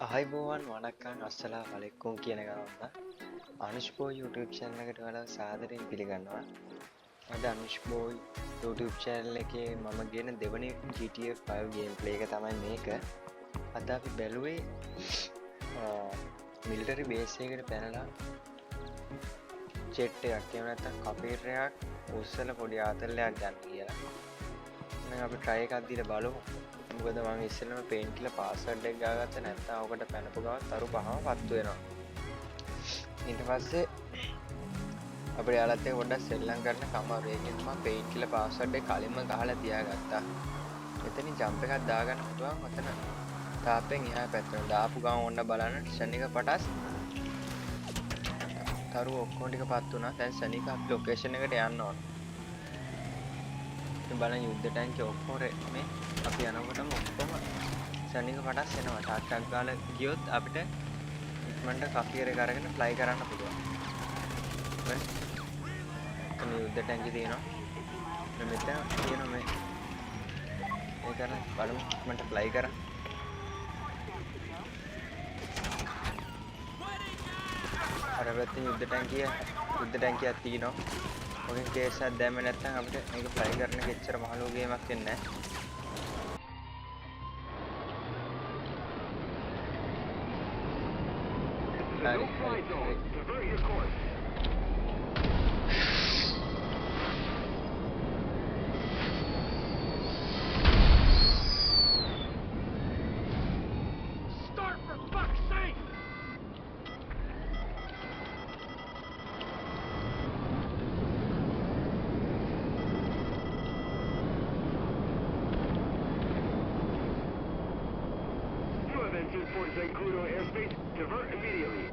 ආයිබෝවන් වනක්කන් අස්සලාමු කියන ගමන්ම අනුෂ්බෝයි YouTube channel එකට ඔයාලව සාදරයෙන් පිළිගන්නවා. අද අනුෂ්බෝයි YouTube channel එකේ මම ගෙන දෙවනි GTA 5 gameplay එක තමයි මේක. අද අපි බැලුවේ military base එකකට පැනලා jet එකක් එහෙම නැත්නම් කපීර් එකක් උස්සලා පොඩි ආතල්ලයක් ගන්න කියලා. මම අපි try එකක් දීලා බලමු. මොකද මම ඉස්සෙල්ලම පේන්ට් කියලා පාස්වර්ඩ් එක ගාගත්තා නැත්නම් ඔකට පැනපු ගමන් තරු පහම පත්තු වෙනවා. ඊට පස්සේ අපිට යාළුවත් එක්ක පොඩ්ඩක් සෙල්ලම් කරන්න කමාරු. ඒකෙන් මම පේන්ට් කියලා පාස්වර්ඩ් එක කලින්ම ගහලා තියාගත්තා. එතනින් ජම්ප් එකක් දාගන්න පුළුවන්. ඔතන තාපෙන් එහා පැත්තට දාපු ගමන් ඔන්න බලන්න ෂණික පටස් තරු ඔක්කොම ටික පත් වුණා. දැන් ෂණික අපි ලොකේෂන් එකට යන්න ඕන. බලන්න යුද්ධ ටැංකිය ඔක්කොම මේ අපි යනකොටම ඔක්කොම ෂණික පටස් එනවා. ටක් ගාලා ගියොත් අපිට ඉක්මනට කපියර එක අරගෙන ෆ්ලයි කරන්න පුළුවන්. හරි. මේ යුද්ධ ටැංකිය තියෙනවා. මෙතන තියෙනවා මේ. ඒ කරන බලමු ඉක්මනට ෆ්ලයි කරා. අර පැත්තේ යුද්ධ ටැංකියක් තියෙනවා. ඔකෙන් කේස් එකක් දැම්මේ නැත්නම් අපිට මේක ෆ්ලයි කරන එක එච්චර මහලු ගේමක් වෙන්නේ නැහැ. Towards Zancudo airspace, divert immediately.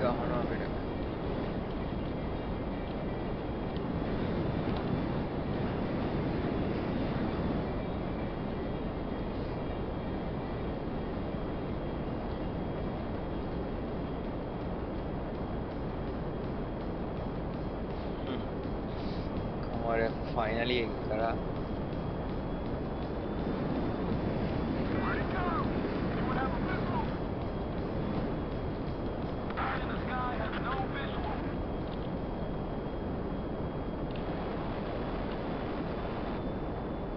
ගහනවා අපිට. Finally करा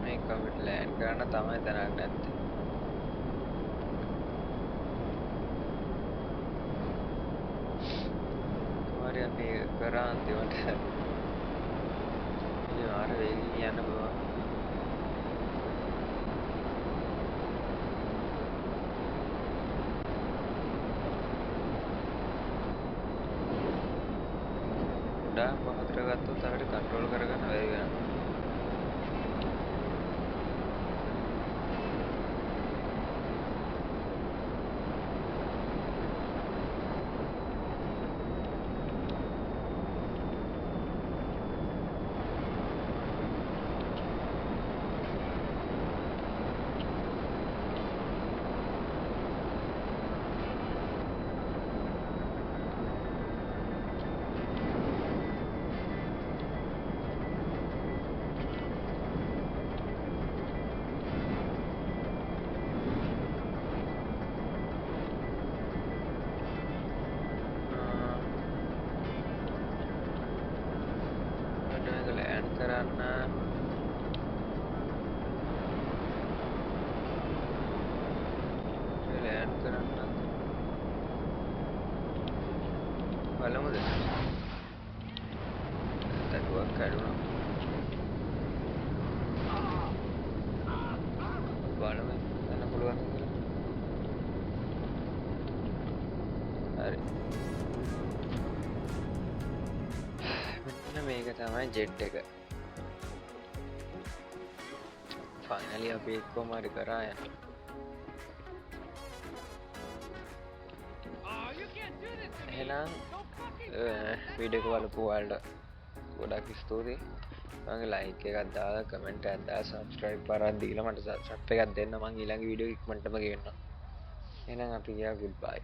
මේක අපිට ලෑන්ඩ් කරන්න තමයි තැනක් නැත්තේ. කොහරි අපි කරා අන්තිමට यार वेगी යන්න පුළුවන්. උඩා පහතට ගත්තොත් අපිට කන්ට්‍රෝල් කරගන්න බැරි වෙනවා. කරන්න ලෑන්ඩ් කරන්න බලමුද? තටුවක් කැඩුණා. බලමු යන්න පුළුවන් කියලා. හරි. මෙන්න මේක තමයි ජෙට් එක. finally අපි එක්කම හරි කරා යන. එහෙනම් වීඩියෝ එක බලපු ඔයාලට ගොඩක් ස්තුතියි. මගේ ලයික් එකක් දාලා කමෙන්ට් එකක් දාලා සබ්ස්ක්‍රයිබ් කරලා දීලා මට සබ් එකක් දෙන්න. මම ඊළඟ වීඩියෝ ඉක්මනටම ගෙන්නම්. එහෙනම් අපි ගියා goodbye.